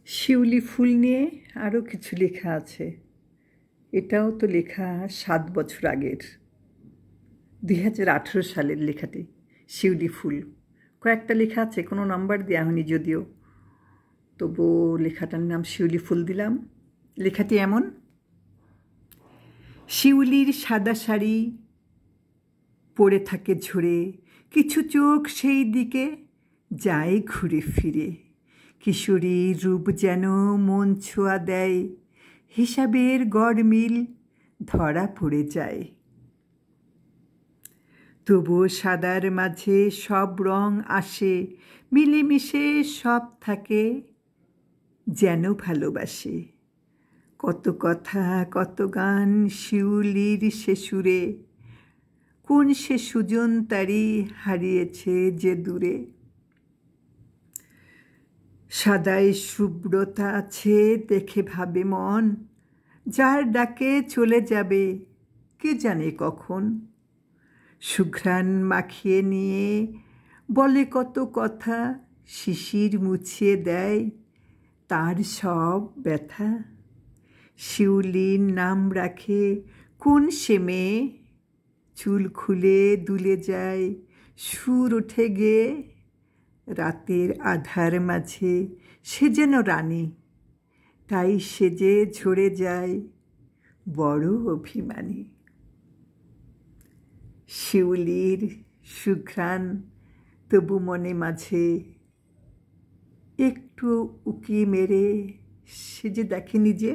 শিউলি ফুল নিয়ে আরও কিছু লেখা আছে। এটাও তো লেখা 7 বছর আগের, 2018 সালের লেখাটি। শিউলি ফুল কয়েকটা লেখা আছে, কোনো নাম্বার দেওয়া হয়নি যদিও, তবুও লেখাটার নাম শিউলি ফুল দিলাম। লেখাটি এমন: শিউলির সাদা শাড়ি পড়ে থাকে ঝরে, কিছু চোখ সেই দিকে যায় ঘুরে ফিরে। কিশোরীর রূপ যেন মন ছোঁয়া দেয়, হিসাবের গড়মিল ধরা পড়ে যায়। তবুও সাদার মাঝে সব রং আসে, মিলেমিশে সব থাকে যেন ভালোবাসে। কত কথা কত গান শিউলির সে সুরে, কোন সে সুজন তারি হারিয়েছে যে দূরে। সাদায় শুভ্রতা আছে দেখে ভাবে মন, যার ডাকে চলে যাবে কে জানে কখন। সুঘ্রাণ মাখিয়ে নিয়ে বলে কত কথা, শিশির মুছিয়ে দেয় তার সব ব্যথা। শিউলির নাম রাখে কোন সে মেয়ে, চুল খুলে দুলে যায় সুর ওঠে গেয়ে। রাতের আধার মাঝে সে যেন রানী, তাই সেজে ঝরে যায় বড় অভিমানী। শিউলির সুঘ্রাণ তবু মনে মাঝে একটু উকি মেরে সে যে দেখেনি যে